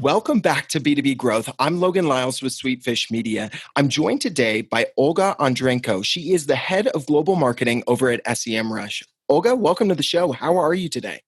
Welcome back to B2B Growth. I'm Logan Lyles with Sweetfish Media. I'm joined today by Olga Andrienko. She is the head of global marketing over at SEMrush. Olga, welcome to the show. How are you today?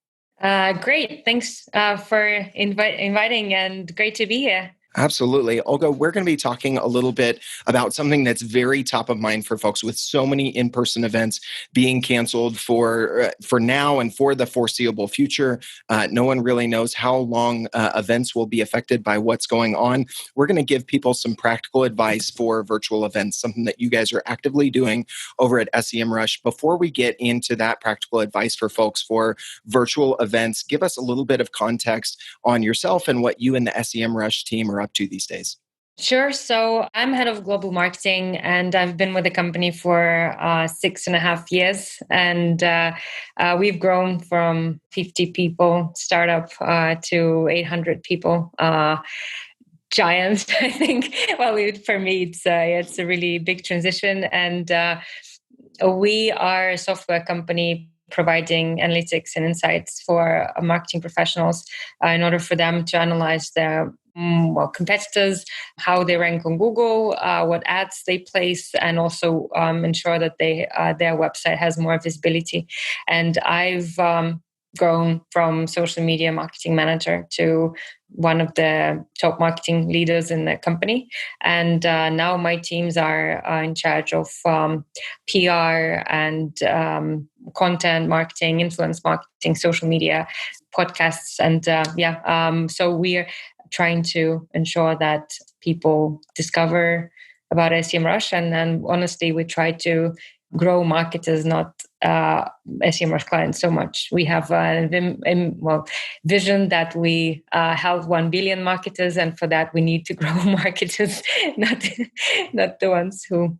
Great. Thanks for inviting and great to be here. Absolutely. Olga, we're going to be talking a little bit about something that's very top of mind for folks with so many in-person events being canceled for now and for the foreseeable future. No one really knows how long events will be affected by what's going on. We're going to give people some practical advice for virtual events, something that you guys are actively doing over at SEMrush. Before we get into that practical advice for folks for virtual events, give us a little bit of context on yourself and what you and the SEMrush team are up to these days. Sure. So I'm head of global marketing, and I've been with the company for 6.5 years. And we've grown from 50 people startup to 800 people. Giants, I think. Well, for me, it's a really big transition. And we are a software company providing analytics and insights for marketing professionals in order for them to analyze their competitors, how they rank on Google, what ads they place, and also ensure that their website has more visibility. And I've grown from social media marketing manager to one of the top marketing leaders in the company. And now my teams are in charge of PR and content marketing, influence marketing, social media, podcasts. And so we're trying to ensure that people discover about SEMrush. And then honestly, we try to grow marketers, not SEMrush clients so much. We have a vision that we help 1 billion marketers, and for that we need to grow marketers, not the ones who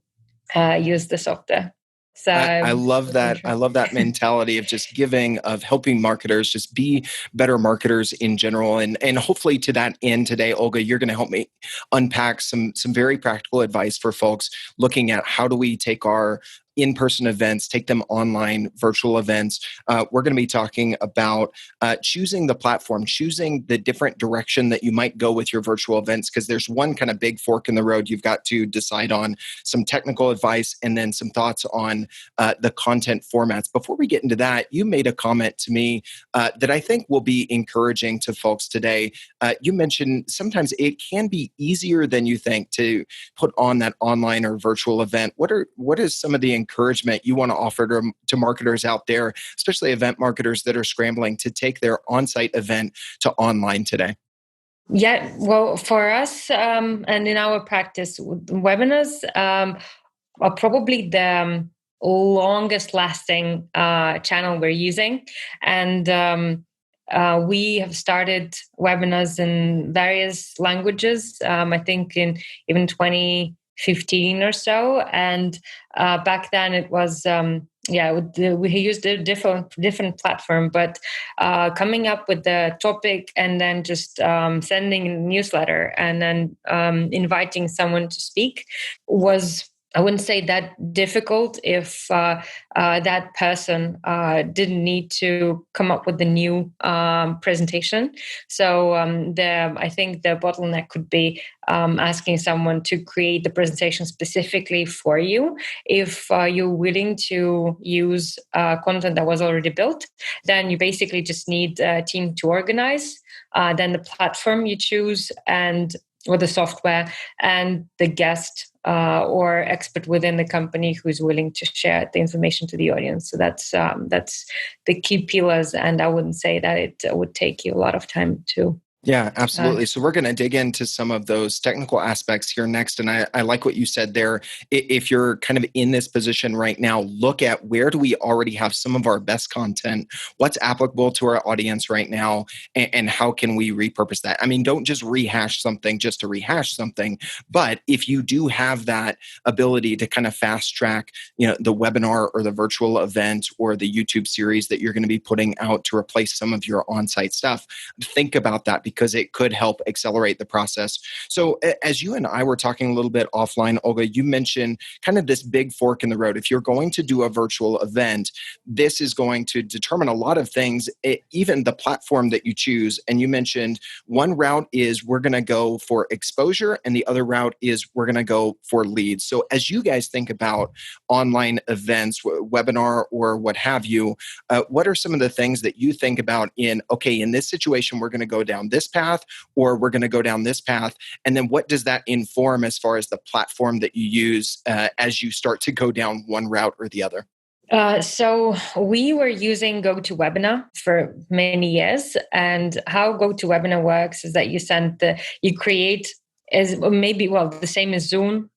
use the software. So I love that. I love that mentality of just giving, of helping marketers just be better marketers in general. And hopefully to that end today, Olga, you're going to help me unpack some very practical advice for folks looking at how do we take our in-person events, take them online, virtual events. We're going to be talking about choosing the platform, choosing the different direction that you might go with your virtual events, because there's one kind of big fork in the road you've got to decide on, some technical advice, and then some thoughts on the content formats. Before we get into that, you made a comment to me that I think will be encouraging to folks today. You mentioned sometimes it can be easier than you think to put on that online or virtual event. What is some of the encouragement you want to offer to marketers out there, especially event marketers that are scrambling to take their on-site event to online today? Yeah, well, for us and in our practice, webinars are probably the longest lasting channel we're using. And we have started webinars in various languages, I think in even 2015 or so. And back then it was, we used a different platform, but coming up with the topic and then just sending a newsletter and then inviting someone to speak was, I wouldn't say that difficult if that person didn't need to come up with a new presentation. So I think the bottleneck could be asking someone to create the presentation specifically for you. If you're willing to use content that was already built, then you basically just need a team to organize, then the platform you choose or the software and the guest or expert within the company who's willing to share the information to the audience. So that's the key pillars, and I wouldn't say that it would take you a lot of time to. Yeah, absolutely. So we're going to dig into some of those technical aspects here next. And I like what you said there. If you're kind of in this position right now, look at where do we already have some of our best content, what's applicable to our audience right now, and how can we repurpose that? I mean, don't just rehash something just to rehash something. But if you do have that ability to kind of fast track, the webinar or the virtual event or the YouTube series that you're going to be putting out to replace some of your on-site stuff, think about that. because it could help accelerate the process. So as you and I were talking a little bit offline, Olga, you mentioned kind of this big fork in the road. If you're going to do a virtual event, this is going to determine a lot of things, even the platform that you choose. And you mentioned one route is we're going to go for exposure, and the other route is we're going to go for leads. So as you guys think about online events, webinar, or what have you, what are some of the things that you think about in this situation, we're going to go down this path, or we're going to go down this path? And then what does that inform as far as the platform that you use as you start to go down one route or the other? So we were using GoToWebinar for many years, and how GoToWebinar works is that you create the same as Zoom,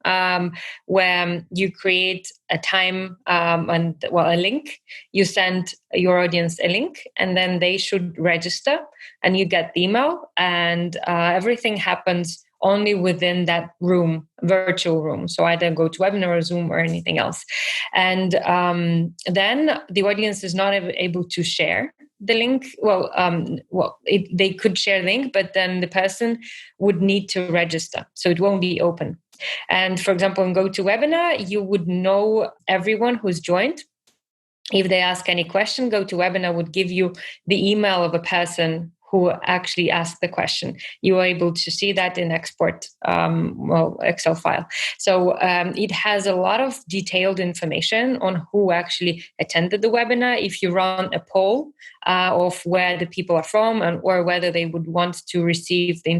where you create a time a link. You send your audience a link, and then they should register, and you get the email, and everything happens only within that room, virtual room. So either GoToWebinar or Zoom or anything else. And then the audience is not able to share the link. They could share the link, but then the person would need to register. So it won't be open. And for example, in GoToWebinar, you would know everyone who's joined. If they ask any question, GoToWebinar would give you the email of a person who actually asked the question. You are able to see that in export Excel file. So it has a lot of detailed information on who actually attended the webinar. If you run a poll of where the people are from or whether they would want to receive the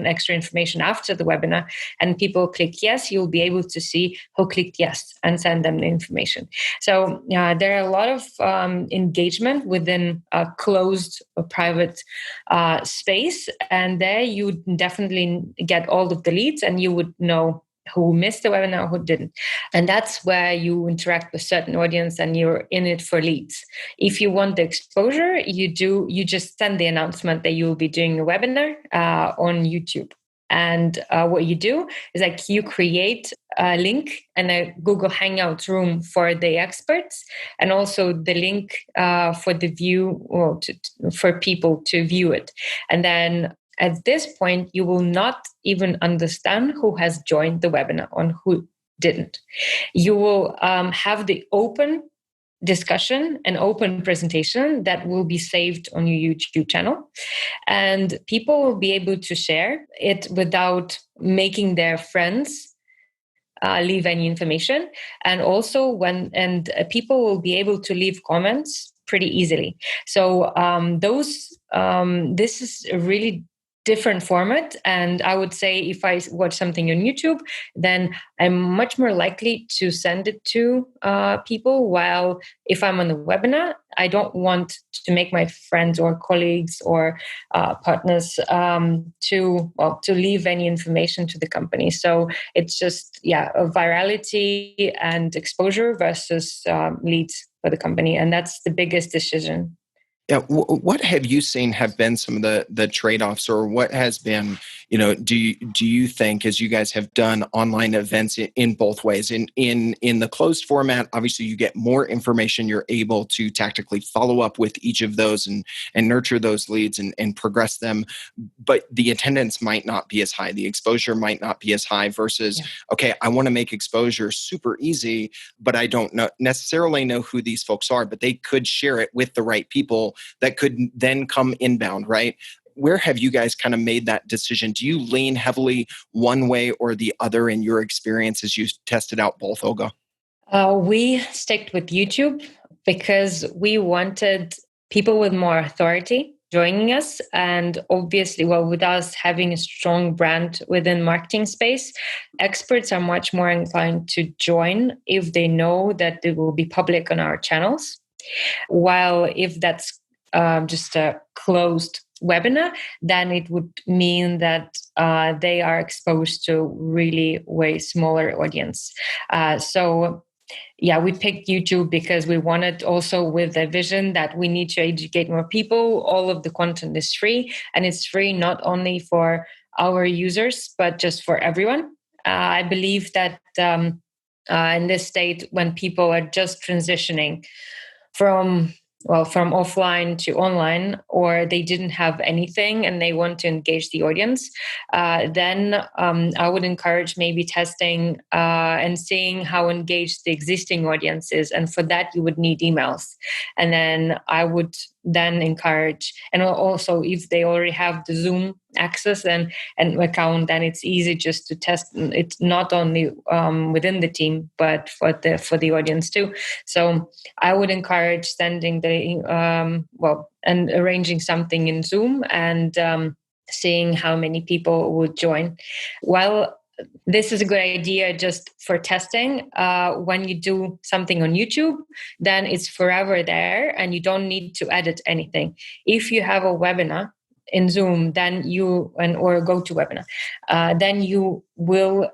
extra information after the webinar, and people click yes, you'll be able to see who clicked yes and send them the information. So there are a lot of engagement within a closed or private space, and there you definitely get all of the leads, and you would know who missed the webinar, who didn't. And that's where you interact with certain audience and you're in it for leads. If you want the exposure, you just send the announcement that you will be doing a webinar on YouTube. And what you do is you create a link and a Google Hangouts room for the experts, and also the link for the for people to view it. And then at this point, you will not even understand who has joined the webinar and who didn't. You will have the open discussion and open presentation that will be saved on your YouTube channel, and people will be able to share it without making their friends leave any information. And also people will be able to leave comments pretty easily. So this is a really different format. And I would say if I watch something on YouTube, then I'm much more likely to send it to people. While if I'm on the webinar, I don't want to make my friends or colleagues or partners to leave any information to the company. So it's just a virality and exposure versus leads for the company, and that's the biggest decision. Yeah, what have you seen have been some of the trade-offs, or what has been, do you think, as you guys have done online events in both ways, in the closed format, obviously you get more information, you're able to tactically follow up with each of those and nurture those leads and progress them, but the attendance might not be as high, the exposure might not be as high versus, okay, I want to make exposure super easy, but I don't necessarily know who these folks are, but they could share it with the right people that could then come inbound, right? Where have you guys kind of made that decision? Do you lean heavily one way or the other in your experience as you tested out both, Olga? We sticked with YouTube because we wanted people with more authority joining us. And obviously, with us having a strong brand within marketing space, experts are much more inclined to join if they know that it will be public on our channels. While if that's just a closed webinar, then it would mean that they are exposed to really way smaller audience. We picked YouTube because we wanted also with a vision that we need to educate more people. All of the content is free, and it's free not only for our users, but just for everyone. I believe that in this state, when people are just transitioning from from offline to online, or they didn't have anything and they want to engage the audience, then I would encourage maybe testing and seeing how engaged the existing audience is. And for that, you would need emails. And then I would then encourage, and also if they already have the Zoom access and account, then it's easy just to test. It's not only within the team, but for the audience too. So I would encourage sending the and arranging something in Zoom and seeing how many people would join. Well, this is a good idea just for testing. When you do something on YouTube, then it's forever there and you don't need to edit anything. If you have a webinar in Zoom, then or GoToWebinar, then you will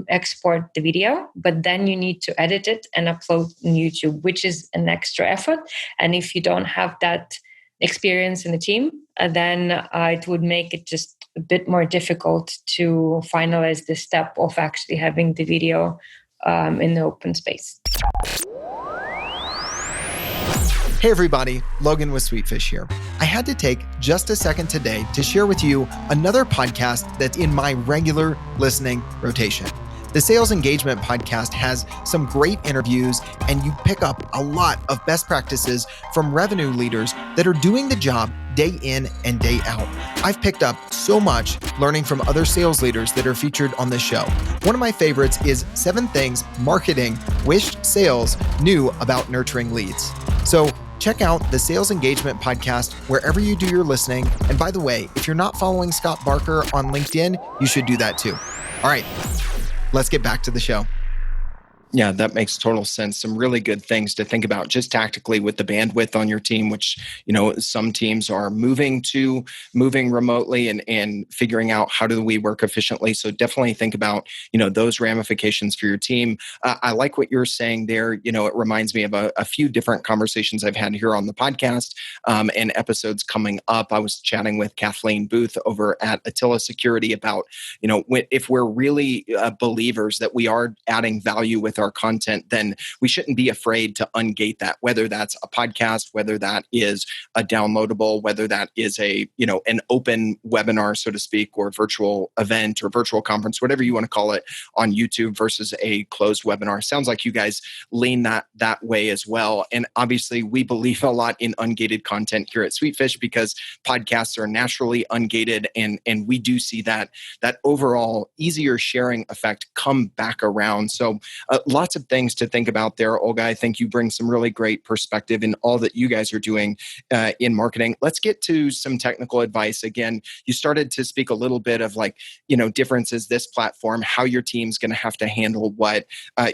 export the video, but then you need to edit it and upload on YouTube, which is an extra effort. And if you don't have that experience in the team, then it would make it just a bit more difficult to finalize the step of actually having the video in the open space. Hey everybody, Logan with Sweetfish here. I had to take just a second today to share with you another podcast that's in my regular listening rotation. The Sales Engagement Podcast has some great interviews, and you pick up a lot of best practices from revenue leaders that are doing the job day in and day out. I've picked up so much learning from other sales leaders that are featured on this show. One of my favorites is 7 Things Marketing Wished Sales Knew About Nurturing Leads. So check out the Sales Engagement Podcast wherever you do your listening. And by the way, if you're not following Scott Barker on LinkedIn, you should do that too. All right, let's get back to the show. Yeah, that makes total sense. Some really good things to think about just tactically with the bandwidth on your team, which, some teams are moving remotely and figuring out how do we work efficiently. So definitely think about, those ramifications for your team. I like what you're saying there. It reminds me of a few different conversations I've had here on the podcast and episodes coming up. I was chatting with Kathleen Booth over at Attila Security about, if we're really believers that we are adding value with our content, then we shouldn't be afraid to ungate that, whether that's a podcast, whether that is a downloadable, whether that is an open webinar, so to speak, or virtual event or virtual conference, whatever you want to call it, on YouTube versus a closed webinar. Sounds like you guys lean that way as well. And obviously we believe a lot in ungated content here at Sweetfish because podcasts are naturally ungated, and we do see that overall easier sharing effect come back around. So lots of things to think about there, Olga. I think you bring some really great perspective in all that you guys are doing in marketing. Let's get to some technical advice. Again, you started to speak a little bit of differences, this platform, how your team's going to have to handle what.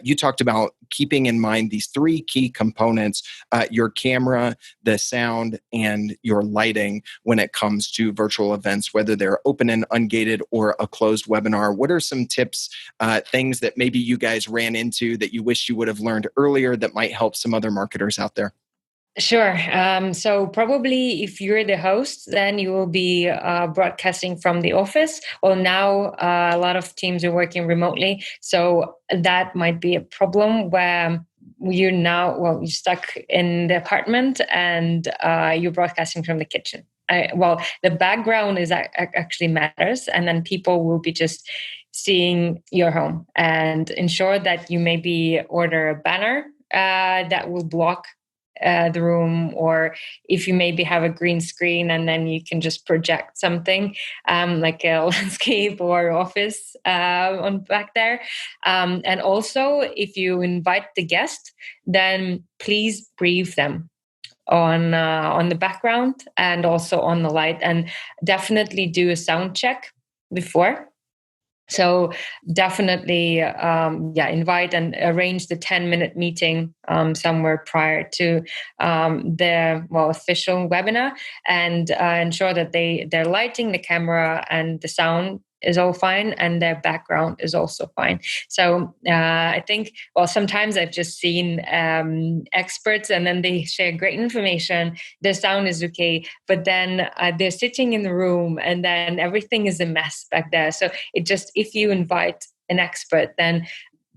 You talked about keeping in mind these 3 key components, your camera, the sound, and your lighting when it comes to virtual events, whether they're open and ungated or a closed webinar. What are some tips, things that maybe you guys ran into that you wish you would have learned earlier that might help some other marketers out there? Sure. So probably if you're the host, then you will be broadcasting from the office. Well, now a lot of teams are working remotely. So that might be a problem where you're stuck in the apartment and you're broadcasting from the kitchen. The background is actually matters. And then people will be just seeing your home, and ensure that you maybe order a banner that will block the room, or if you maybe have a green screen and then you can just project something like a landscape or office on back there. And also, if you invite the guest, then please brief them on the background and also on the light, and definitely do a sound check before. So definitely, invite and arrange the 10-minute meeting somewhere prior to the official webinar, and ensure that their lighting, the camera, and the sound is all fine, and their background is also fine. So I think, sometimes I've just seen experts, and then they share great information. The sound is okay, but then they're sitting in the room, and then everything is a mess back there. So if you invite an expert, then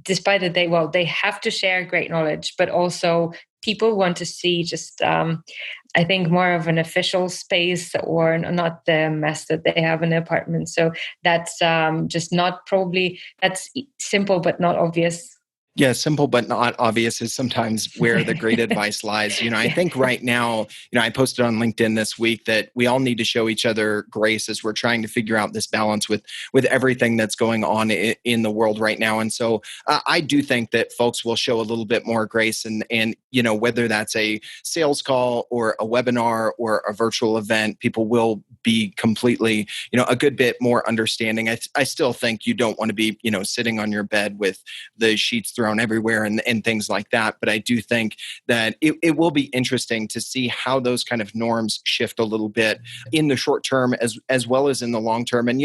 despite that they have to share great knowledge, but also people want to see just, I think, more of an official space or not the mess that they have in the apartment. So that's just not probably, that's simple but not obvious. Yeah, simple but not obvious is sometimes where the great advice lies. I think right now, I posted on LinkedIn this week that we all need to show each other grace as we're trying to figure out this balance with everything that's going on in the world right now. And so I do think that folks will show a little bit more grace, and whether that's a sales call or a webinar or a virtual event, people will be completely, a good bit more understanding. I still think you don't want to be, sitting on your bed with the sheets thrown everywhere and things like that. But I do think that it will be interesting to see how those kind of norms shift a little bit in the short term as well as in the long term. And,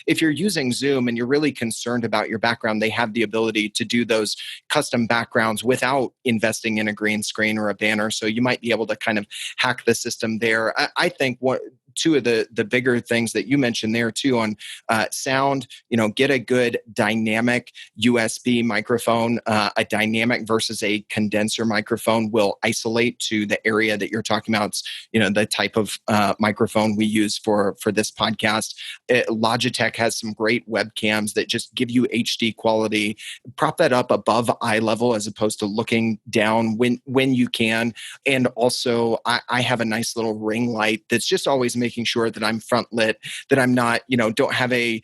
if you're using Zoom and you're really concerned about your background, they have the ability to do those custom backgrounds without investing in a green screen or a banner. So you might be able to kind of hack the system there. I think two of the bigger things that you mentioned there too on sound, get a good dynamic USB microphone. A dynamic versus a condenser microphone will isolate to the area that you're talking about. It's, the type of microphone we use for this podcast. Logitech has some great webcams that just give you HD quality. Prop that up above eye level as opposed to looking down when you can. And also, I have a nice little ring light that's just always making sure that I'm front lit, that I'm not, don't have a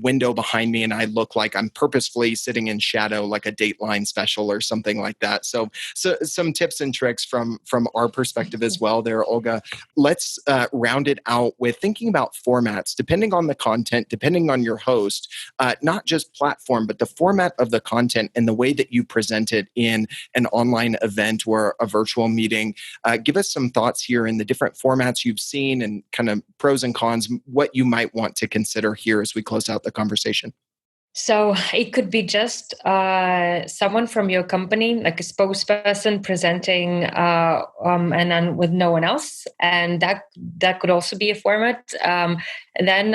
window behind me and I look like I'm purposefully sitting in shadow, like a Dateline special or something like that. So some tips and tricks from our perspective as well there, Olga. Let's round it out with thinking about formats, depending on the content, depending on your host, not just platform, but the format of the content and the way that you present it in an online event or a virtual meeting. Give us some thoughts here in the different formats you've seen and kind of pros and cons, what you might want to consider here as we close out the conversation. So it could be just someone from your company, like a spokesperson presenting, and then with no one else, and that could also be a format. Then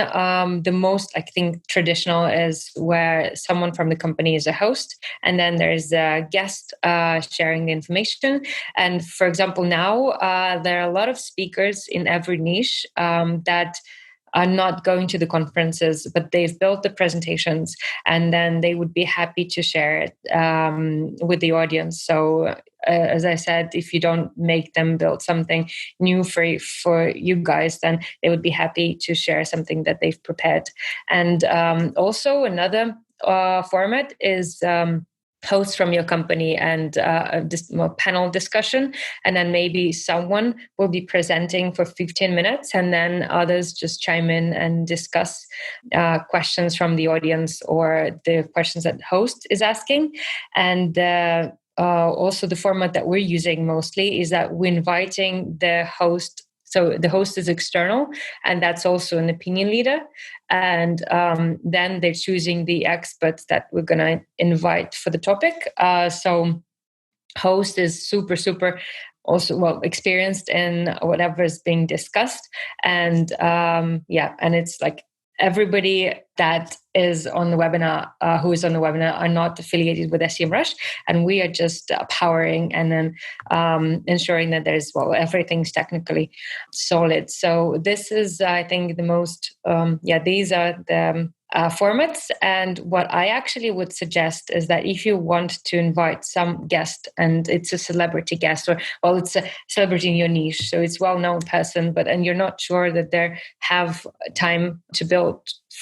the most, I think, traditional is where someone from the company is a host, and then there's a guest sharing the information. And for example, now there are a lot of speakers in every niche that are not going to the conferences, but they've built the presentations and then they would be happy to share it with the audience. So as I said, if you don't make them build something new for you guys, then they would be happy to share something that they've prepared. And also another format is hosts from your company and more panel discussion, and then maybe someone will be presenting for 15 minutes and then others just chime in and discuss questions from the audience or the questions that the host is asking. And also the format that we're using mostly is that we're inviting the host. So the host is external, and that's also an opinion leader. And then they're choosing the experts that we're going to invite for the topic. So host is super also experienced in whatever is being discussed. And and it's like everybody that is on the webinar, who is on the webinar, are not affiliated with SEMrush, and we are just powering and then ensuring that there's everything's technically solid. So this is, I think, the most. These are the formats. And what I actually would suggest is that if you want to invite some guest, and it's a celebrity guest, or it's a celebrity in your niche, so it's well-known person, and you're not sure that they have time to build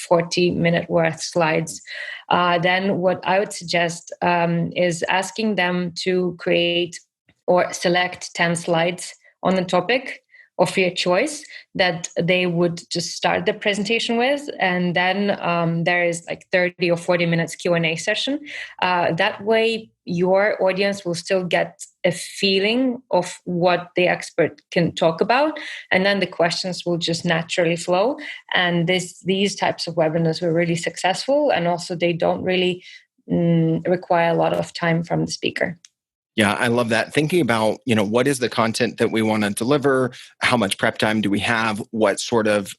40-minute worth slides, then what I would suggest is asking them to create or select 10 slides on the topic of your choice that they would just start the presentation with. And then there is like 30 or 40 minutes Q&A session. That way, your audience will still get a feeling of what the expert can talk about. And then the questions will just naturally flow. And these types of webinars were really successful. And also they don't really require a lot of time from the speaker. Yeah, I love that. Thinking about, what is the content that we want to deliver? How much prep time do we have? What sort of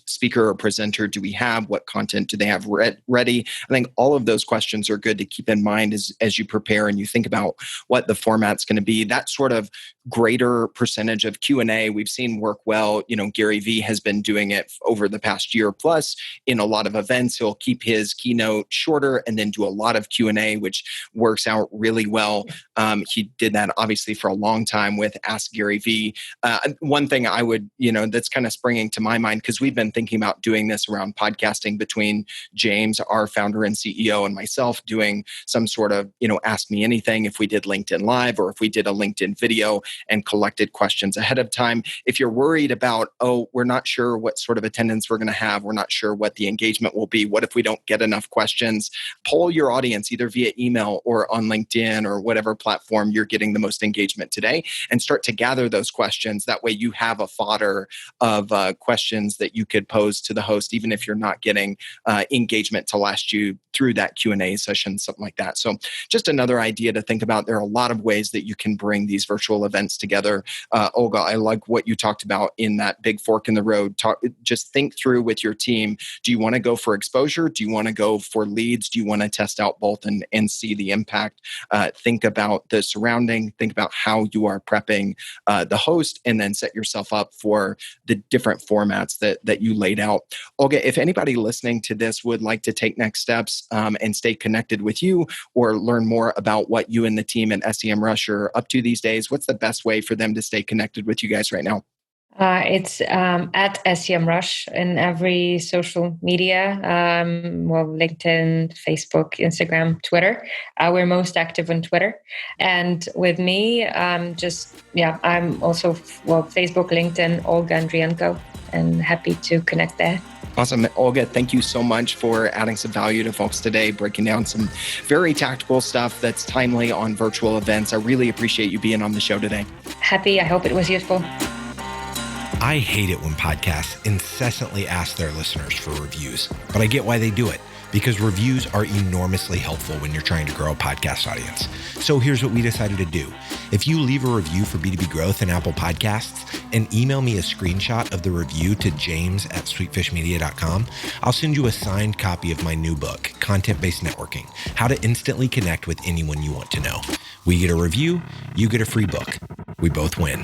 speaker or presenter do we have? What content do they have ready? I think all of those questions are good to keep in mind as you prepare and you think about what the format's going to be. That sort of greater percentage of Q&A we've seen work well. Gary Vee has been doing it over the past year plus in a lot of events. He'll keep his keynote shorter and then do a lot of Q&A, which works out really well. He did that obviously for a long time with Ask Gary Vee. One thing I would, that's kind of springing to my mind, because we've been thinking about doing this around podcasting between James, our founder and CEO, and myself, doing some sort of, Ask Me Anything if we did LinkedIn Live or if we did a LinkedIn video and collected questions ahead of time. If you're worried about, we're not sure what sort of attendance we're going to have, we're not sure what the engagement will be, what if we don't get enough questions, poll your audience either via email or on LinkedIn or whatever platform you're getting the most engagement today, and start to gather those questions. That way you have a fodder of questions that you could pose to the host, even if you're not getting engagement to last you through that Q&A session, something like that. So just another idea to think about. There are a lot of ways that you can bring these virtual events together. Olga, I like what you talked about in that big fork in the road. Just think through with your team. Do you want to go for exposure? Do you want to go for leads? Do you want to test out both and see the impact? Think about the surrounding, think about how you are prepping the host, and then set yourself up for the different formats that you laid out. Olga, if anybody listening to this would like to take next steps and stay connected with you or learn more about what you and the team at SEMrush are up to these days, what's the best way for them to stay connected with you guys right now? It's at SEMrush in every social media, LinkedIn, Facebook, Instagram, Twitter. We're most active on Twitter. And with me, I'm also, Facebook, LinkedIn, Olga Andrienko, and happy to connect there. Awesome. Olga, thank you so much for adding some value to folks today, breaking down some very tactical stuff that's timely on virtual events. I really appreciate you being on the show today. Happy. I hope it was useful. I hate it when podcasts incessantly ask their listeners for reviews, but I get why they do it, because reviews are enormously helpful when you're trying to grow a podcast audience. So here's what we decided to do. If you leave a review for B2B Growth in Apple Podcasts and email me a screenshot of the review to james@sweetfishmedia.com, I'll send you a signed copy of my new book, Content-Based Networking, How to Instantly Connect with Anyone You Want to Know. We get a review, you get a free book. We both win.